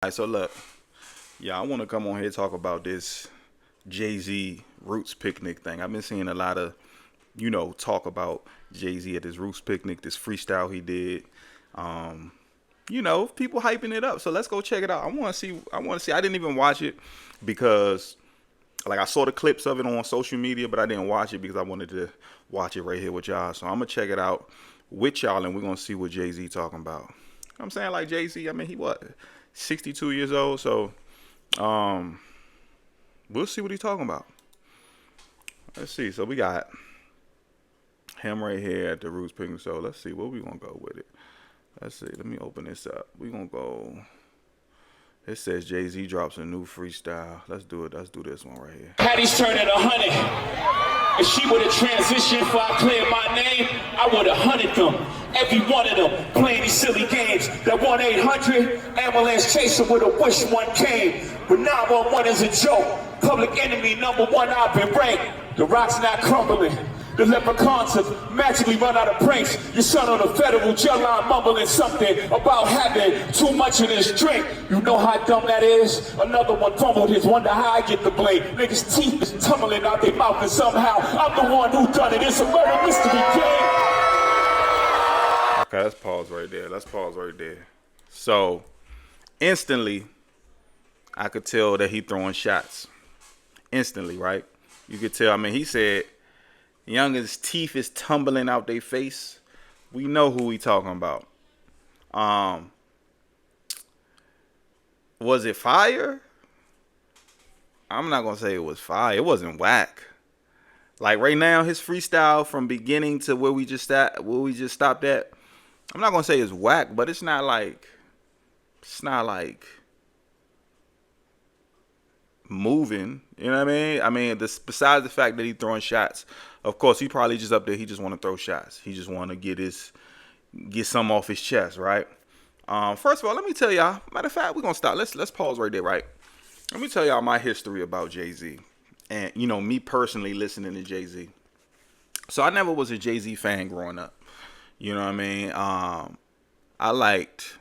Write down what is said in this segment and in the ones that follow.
All right, so look, yeah, I want to come on here and talk about this Jay-Z Roots picnic thing. I've been seeing a lot of, talk about Jay-Z at his Roots picnic, this freestyle he did. Um, people hyping it up. So let's go check it out. I want to see. I want to see. I didn't even watch it because, like, I saw the clips of it on social media, but I didn't watch it because I wanted to watch it right here with y'all. So I'm gonna check it out with y'all, and we're gonna see what Jay-Z talking about. You know what I'm saying, like Jay-Z. I mean, he what, 62 years old. So um, we'll see what he's talking about. Let's see. So we got him right here at the Roots Picnic. So let's see where we gonna go with it. Let's see. Let me open this up. We gonna go. It says Jay-Z drops a new freestyle. Let's do it. Let's do this one right here. Patty's turning 100. If she would have transitioned before I cleared my name, I would have hunted them. Every one of them playing these silly games. That 1-800 ambulance chaser with a wish one came. But 911 is a joke. Public enemy #1, I've been ranked. The rock's not crumbling. The leprechauns have magically run out of pranks. Your son on a federal jail line mumbling something about having too much of this drink. You know how dumb that is? Another one fumbled his, wonder how I get the blame. Niggas' teeth is tumbling out their mouth and somehow I'm the one who done it. It's a murder mystery game. Okay, let's pause right there. Let's pause right there. So instantly, I could tell that he throwing shots. Instantly, right? You could tell. I mean, he said Young's teeth is tumbling out their face. We know who we talking about. Was it fire? I'm not gonna say it was fire. It wasn't whack. Like right now, his freestyle from beginning to where we just stopped at. I'm not gonna say it's whack, but it's not like moving. You know what I mean? I mean, besides the fact that he's throwing shots, of course, he probably just up there. He just want to throw shots. He just want to get some off his chest, right? First of all, let me tell y'all. Matter of fact, we're gonna stop. Let's pause right there, right? Let me tell y'all my history about Jay-Z, and me personally listening to Jay-Z. So I never was a Jay-Z fan growing up. You know what I mean? I liked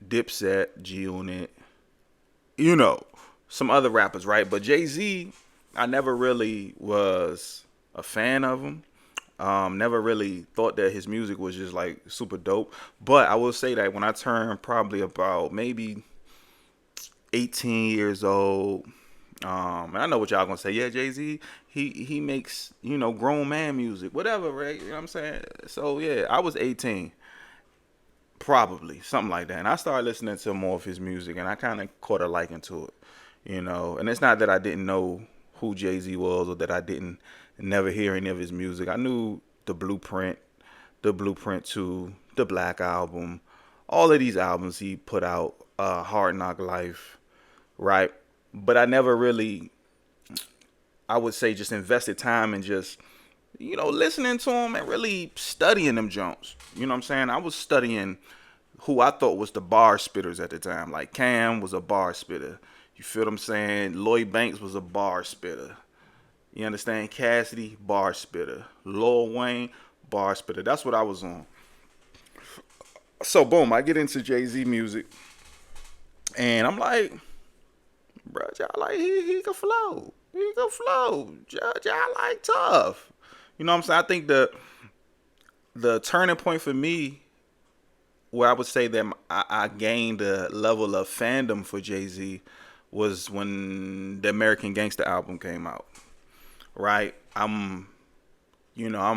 Dipset, G-Unit, some other rappers, right? But Jay-Z, I never really was a fan of him. Never really thought that his music was just like super dope. But I will say that when I turned probably about maybe 18 years old, and I know what y'all gonna say. Yeah, Jay-Z, he makes grown man music, whatever, right? You know what I'm saying? So yeah, I was 18. Probably something like that, and I started listening to more of his music, and I kind of caught a liking to it, And it's not that I didn't know who Jay-Z was, or that I didn't never hear any of his music. I knew the Blueprint 2, the Black Album, all of these albums he put out, Hard Knock Life, right? But I never really, I would say, just invested time in just listening to him and really studying them Jones. You know what I'm saying? I was studying who I thought was the bar spitters at the time. Like Cam was a bar spitter. You feel what I'm saying? Lloyd Banks was a bar spitter. You understand? Cassidy, bar spitter. Lil Wayne, bar spitter. That's what I was on. So boom, I get into Jay-Z music, and I'm like, bro, y'all like he can flow. He can flow. Y'all like tough. You know what I'm saying? I think the turning point for me, where I would say that I gained a level of fandom for Jay-Z, was when the American Gangster album came out. Right? I'm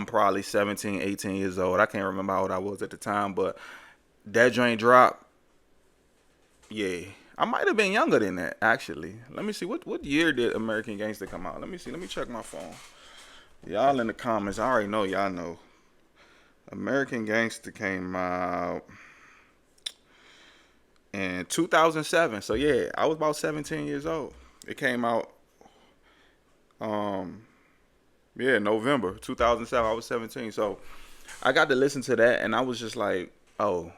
probably 17, 18 years old. I can't remember how old I was at the time, but that joint dropped. Yeah. I might have been younger than that, actually. Let me see. What year did American Gangster come out? Let me see. Let me check my phone. Y'all in the comments, I already know y'all know. American Gangster came out in 2007. So yeah, I was about 17 years old. It came out November 2007. I was 17. So I got to listen to that, and I was just like, "Oh,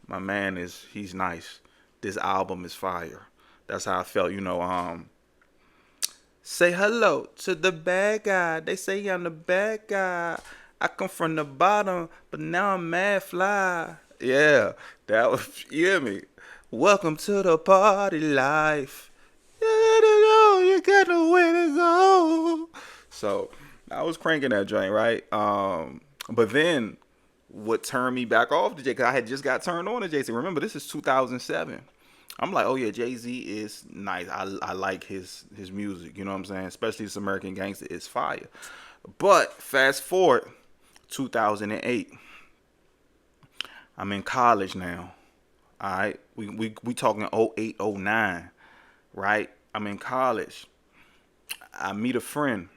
my man he's nice. This album is fire." That's how I felt, say hello to the bad guy. They say I'm the bad guy. I come from the bottom, but now I'm mad fly. Yeah, that was, you hear me? Welcome to the party life. You got nowhere to go. So I was cranking that joint, right? But then what turned me back off to Jay, because I had just got turned on to Jay Z. Remember, this is 2007. I'm like, oh yeah, Jay Z is nice. I like his music. You know what I'm saying? Especially this American Gangster is fire. But fast forward, 2008. I'm in college now. All right, we talking 08, 09, right? I'm in college. I meet a friend,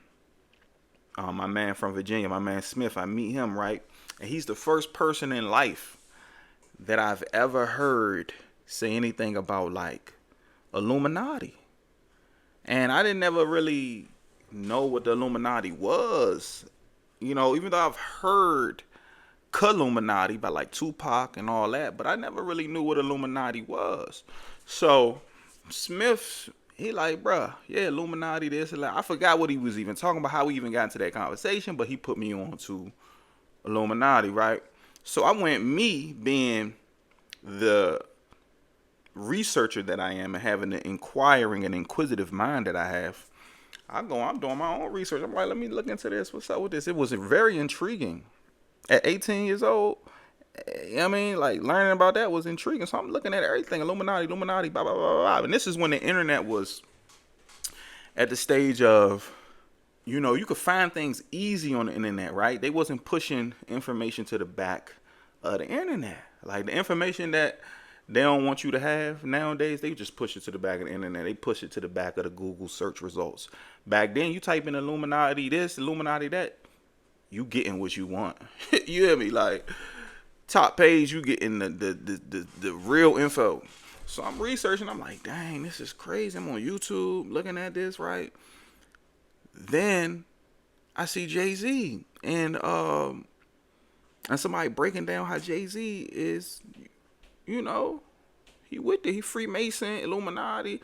my man from Virginia, my man Smith. I meet him, right, and he's the first person in life that I've ever heard say anything about like Illuminati. And I didn't ever really know what the Illuminati was. You know, even though I've heard Illuminati by like Tupac and all that, but I never really knew what Illuminati was. So Smith, he like, bruh, yeah, Illuminati, this and that. I forgot what he was even talking about, how we even got into that conversation, but he put me on to Illuminati, right? So I went, me being the researcher that I am and having the inquiring and inquisitive mind that I have, I'm doing my own research. I'm like, let me look into this. What's up with this? It was very intriguing. At 18 years old, I mean, like learning about that was intriguing. So I'm looking at everything, Illuminati, blah, blah, blah, blah. And this is when the internet was at the stage of, you know, you could find things easy on the internet, right? They wasn't pushing information to the back of the internet. Like the information that they don't want you to have nowadays, they just push it to the back of the internet. They push it to the back of the Google search results. Back then, you type in Illuminati this, Illuminati that, you getting what you want. You hear me? Like top page, you getting the real info. So I'm researching. I'm like, dang, this is crazy. I'm on YouTube looking at this, right? Then I see Jay Z and somebody breaking down how Jay Z is, you know, he with it. He Freemason, Illuminati,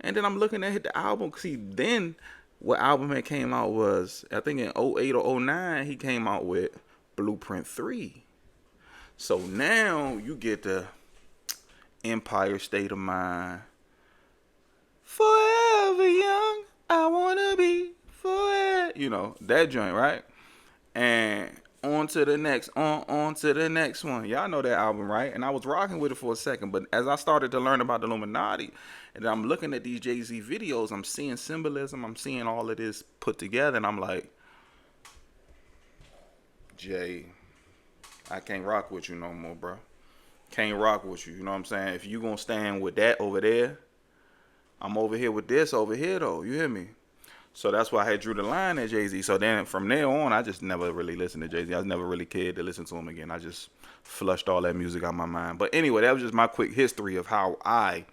and then I'm looking at the album. See, then what album that came out was, I think in 08 or 09, he came out with Blueprint 3. So now you get the Empire State of Mind. Forever young, I wanna be forever. You know, that joint, right? And on to the next, on to the next one. Y'all know that album, right? And I was rocking with it for a second, but as I started to learn about the Illuminati, and I'm looking at these Jay-Z videos, I'm seeing symbolism, I'm seeing all of this put together, and I'm like, Jay, I can't rock with you no more, bro. Can't rock with you, you know what I'm saying? If you gonna stand with that over there, I'm over here with this over here, though. You hear me? So that's why I had drew the line at Jay-Z. So then from there on, I just never really listened to Jay-Z. I was never really cared to listen to him again. I just flushed all that music out of my mind. But anyway, that was just my quick history of how I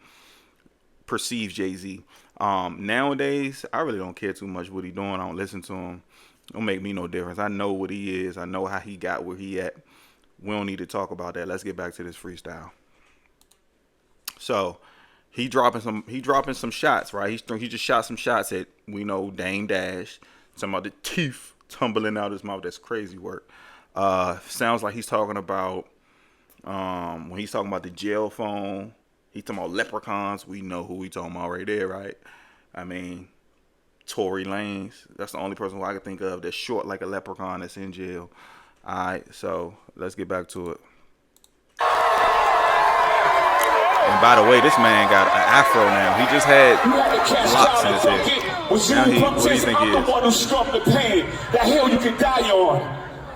perceive Jay-Z. Nowadays, I really don't care too much what he doing. I don't listen to him. It don't make me no difference. I know what he is. I know how he got where he at. We don't need to talk about that. Let's get back to this freestyle. So he dropping some shots, right? He just shot some shots at, we know, Dame Dash. Talking about the teeth tumbling out his mouth. That's crazy work. Sounds like he's talking about when he's talking about the jail phone. He's talking about leprechauns. We know who we talking about right there, right? I mean, Tory Lanez. That's the only person who I can think of that's short like a leprechaun that's in jail. All right, so let's get back to it. And by the way, this man got an afro now. He just had locks in his head. Now what do you think he is? I'm the one who struck the pain. That hill you can die on.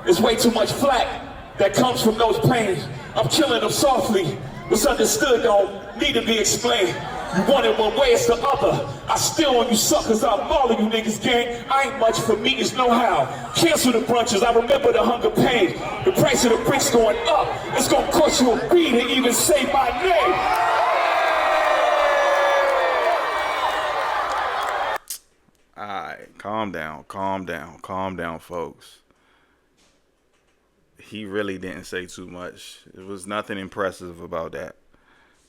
There's way too much flack that comes from those pains. I'm killing them softly. What's understood don't need to be explained. You want it one way, it's the other. I still on you suckers, I'm mauling you niggas, gang. I ain't much for me, it's no how. Cancel the brunches, I remember the hunger pain. The price of the bricks going up. It's gonna cost you a fee to even say my name. Alright, calm down, folks. He really didn't say too much. There was nothing impressive about that.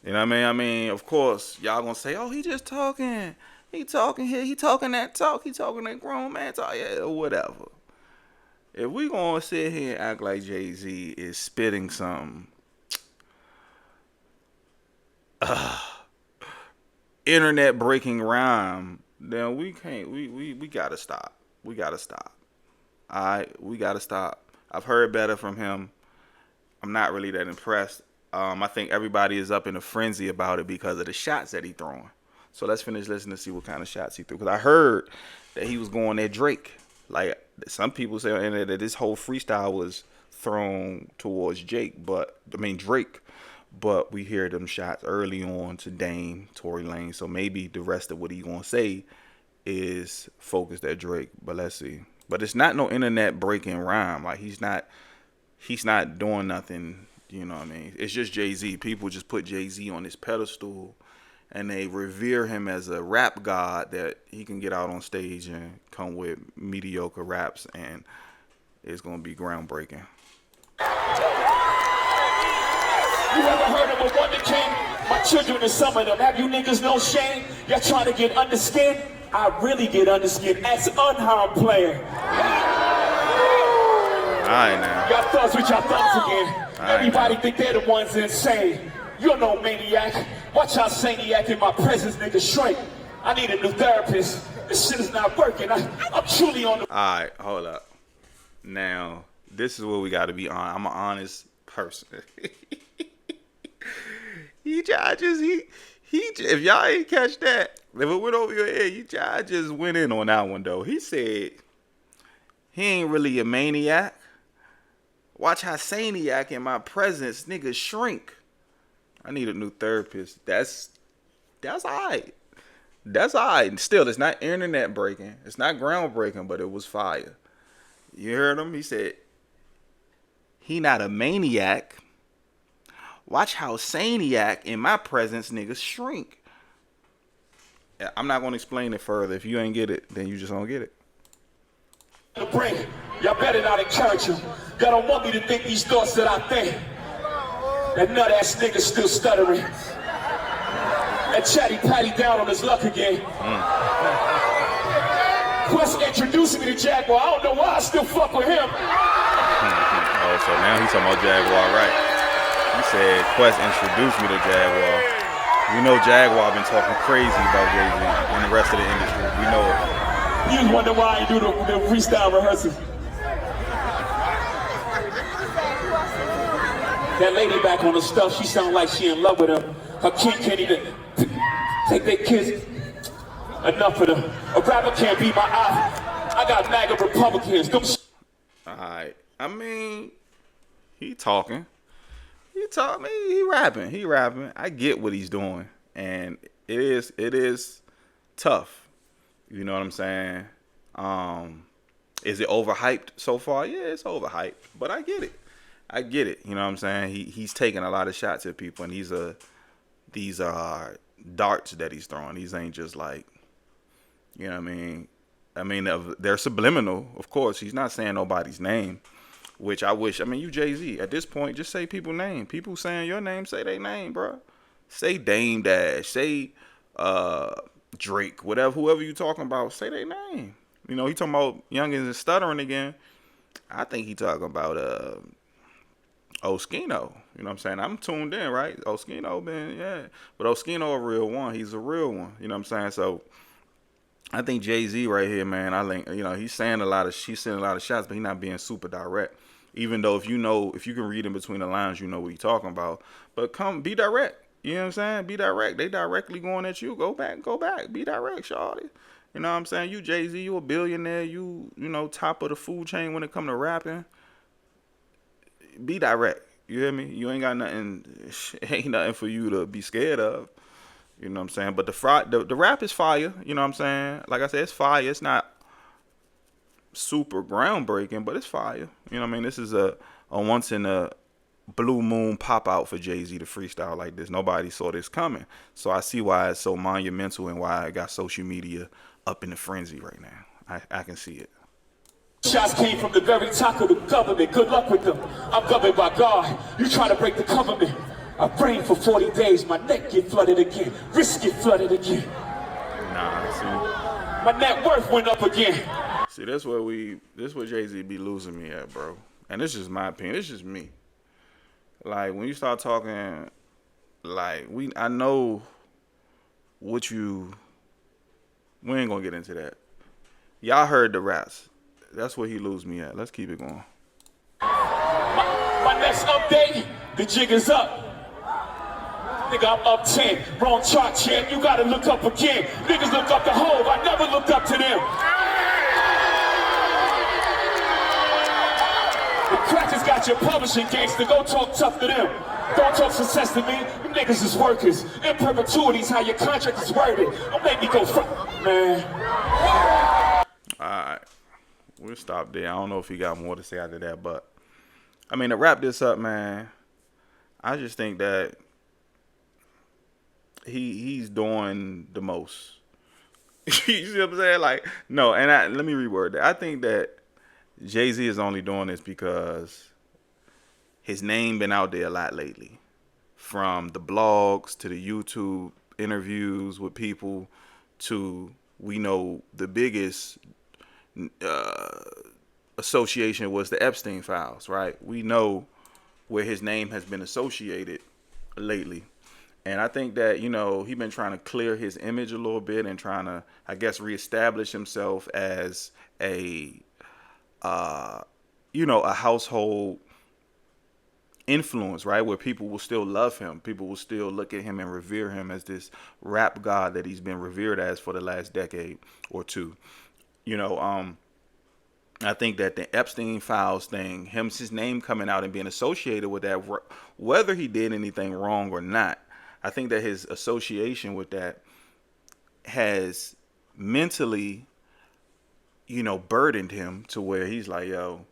You know what I mean, of course, y'all gonna say, oh, he just talking. He talking here, he talking that talk, he talking that grown man talk, yeah, whatever. If we gonna sit here and act like Jay-Z is spitting something, internet breaking rhyme, then we can't. We gotta stop. We gotta stop. All right, we gotta stop. I've heard better from him. I'm not really that impressed. I think everybody is up in a frenzy about it because of the shots that he throwing. So let's finish listening to see what kind of shots he threw. Because I heard that he was going at Drake. Like some people say on the internet that this whole freestyle was thrown towards Drake. But we hear them shots early on to Dame, Tory Lanez. So maybe the rest of what he gonna say is focused at Drake. But let's see. But it's not no internet breaking rhyme. Like he's not doing nothing. You know what I mean? It's just Jay-Z. People just put Jay-Z on this pedestal and they revere him as a rap god that he can get out on stage and come with mediocre raps and it's gonna be groundbreaking. You ever heard of a Wonder King? My children and some of them. Have you niggas no shame? Y'all trying to get under skin? I really get under skin as unharmed player. Alright now. Y'all thugs with y'all thugs again. Everybody think they're the ones insane. You're no maniac. Watch how Saniac in my presence, nigga, shrink. I need a new therapist. This shit is not working. I'm truly on the... Alright, hold up. Now, this is what we gotta be on. I'm an honest person. If y'all ain't catch that, if it went over your head, just went in on that one though. He said he ain't really a maniac. Watch how Saniac in my presence, nigga, shrink. I need a new therapist. That's alright. That's alright. Still, it's not internet breaking. It's not groundbreaking, but it was fire. You heard him? He said he not a maniac. Watch how Saniac in my presence, niggas, shrink. I'm not going to explain it further. If you ain't get it, then you just don't get it. Y'all better not encourage him. Y'all don't want me to think these thoughts that I think. That nut-ass nigga still stuttering. And Chatty Patty down on his luck again. Quest introduced me to Jaguar. I don't know why I still fuck with him. Oh, so now he's talking about Jaguar, right? He said Quest introduced me to Jaguar. We know Jaguar been talking crazy about Jay-Z and the rest of the industry. We know it. You was wondering why I do the freestyle rehearsal. That lady back on the stuff, she sound like she in love with him. Her kid can't even take their kids. Enough of them. A rapper can't be my eye. I got MAGA Republicans. Alright. I mean, he talking. He rapping. I get what he's doing. And it is tough. You know what I'm saying? Is it overhyped so far? Yeah, it's overhyped. But I get it. You know what I'm saying? He's taking a lot of shots at people, and these are darts that he's throwing. These ain't just like, you know what I mean? They're subliminal, of course. He's not saying nobody's name, which I wish. I mean, you Jay-Z. At this point, just say people's name. People saying your name, say their name, bro. Say Dame Dash. Say Drake. Whoever you talking about, say their name. You know, he talking about youngins and stuttering again. I think he talking about Oskino. You know what I'm saying? I'm tuned in, right? Oskino been, yeah. But Oskino a real one. He's a real one. You know what I'm saying? So I think Jay-Z right here, man, I think, you know, he's saying a lot of shots, but he's not being super direct. Even though if you can read in between the lines, you know what he's talking about. But be direct. You know what I'm saying? Be direct. They directly going at you. Go back. Be direct, shawty. You know what I'm saying? You Jay-Z, you a billionaire. You know, top of the food chain when it come to rapping. Be direct. You hear me? You ain't got nothing. Ain't nothing for you to be scared of. You know what I'm saying? But the rap is fire. You know what I'm saying? Like I said, it's fire. It's not super groundbreaking, but it's fire. You know what I mean? This is a once in a blue moon pop out for Jay-Z to freestyle like this. Nobody saw this coming. So I see why it's so monumental and why it got social media up in the frenzy right now. I can see it. Shots came from the very top of the government. Good luck with them. I'm governed by God. You try to break the government. I prayed for 40 days. My neck get flooded again. Wrist get flooded again. Nah, see. My net worth went up again. See, this what Jay-Z be losing me at, bro. And this is my opinion. This is me. Like, when you start talking Like I know what you. We ain't gonna get into that. Y'all heard the raps. That's where he lose me at. Let's keep it going. My next update, the jig is up. Nigga, I'm up 10. Wrong chart, champ. You gotta look up again. Niggas look up to Hove. I never looked up to them. The crackers got your publishing gangster. Go talk tough to them. Don't talk success to me. Them niggas is workers. In perpetuity's how your contract is worded. Don't make me go man. Alright. We'll stop there. I don't know if he got more to say after that, but I mean, to wrap this up, man, I just think that he's doing the most. You see what I'm saying? Like, no, and let me reword that. I think that Jay-Z is only doing this because his name been out there a lot lately. From the blogs to the YouTube interviews with people to, we know the biggest association was the Epstein files, right? We know where his name has been associated lately. And I think that, you know, he's been trying to clear his image a little bit and trying to, I guess, reestablish himself as a, you know, a household influence, right? Where people will still love him. People will still look at him and revere him as this rap god that he's been revered as for the last decade or two. You know, I think that the Epstein files thing, his name coming out and being associated with that, whether he did anything wrong or not, I think that his association with that has mentally, you know, burdened him to where he's like, yo,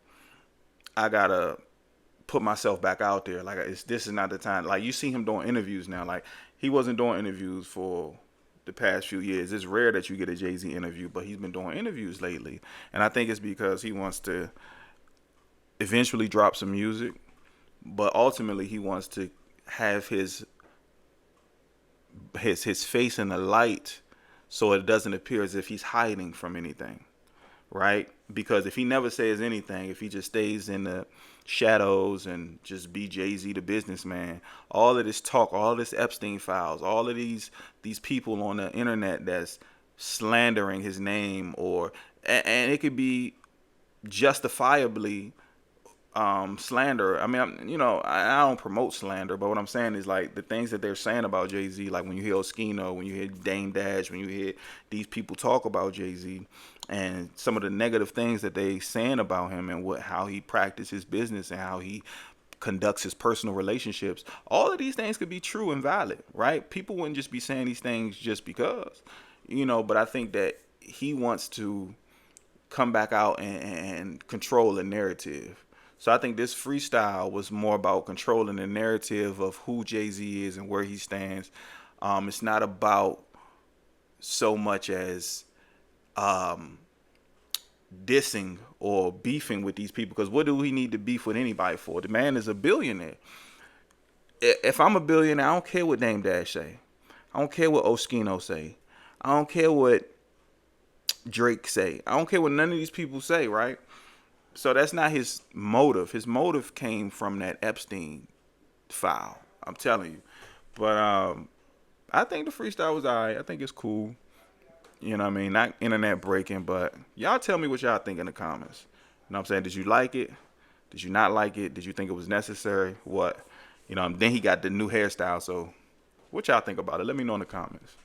I gotta put myself back out there. Like, this is not the time. Like, you see him doing interviews now. Like, he wasn't doing interviews for the past few years. It's rare that you get a Jay-Z interview, but he's been doing interviews lately. And I think it's because he wants to eventually drop some music, but ultimately he wants to have his face in the light so it doesn't appear as if he's hiding from anything, right? Because if he never says anything, if he just stays in the shadows and just be Jay-Z the businessman, all of this talk, all of this Epstein files, all of these people on the internet that's slandering his name, or and it could be justifiably slander. I mean, I don't promote slander, but what I'm saying is, like, the things that they're saying about Jay-Z, like when you hear Oskino, when you hear Dame Dash, when you hear these people talk about Jay-Z, and some of the negative things that they saying about him and how he practices his business and how he conducts his personal relationships, all of these things could be true and valid, right? People wouldn't just be saying these things just because, but I think that he wants to come back out and control the narrative. So I think this freestyle was more about controlling the narrative of who Jay-Z is and where he stands. It's not about so much as dissing or beefing with these people, because what do we need to beef with anybody for? The man is a billionaire. If I'm a billionaire, I don't care what Dame Dash say. I don't care what Oskino say. I don't care what Drake say. I don't care what none of these people say, right? So that's not his motive. His motive came from that Epstein file. I'm telling you. But I think the freestyle was alright. I think it's cool. You know what I mean? Not internet breaking, but y'all tell me what y'all think in the comments. You know what I'm saying? Did you like it? Did you not like it? Did you think it was necessary? What? Then he got the new hairstyle. So what y'all think about it? Let me know in the comments.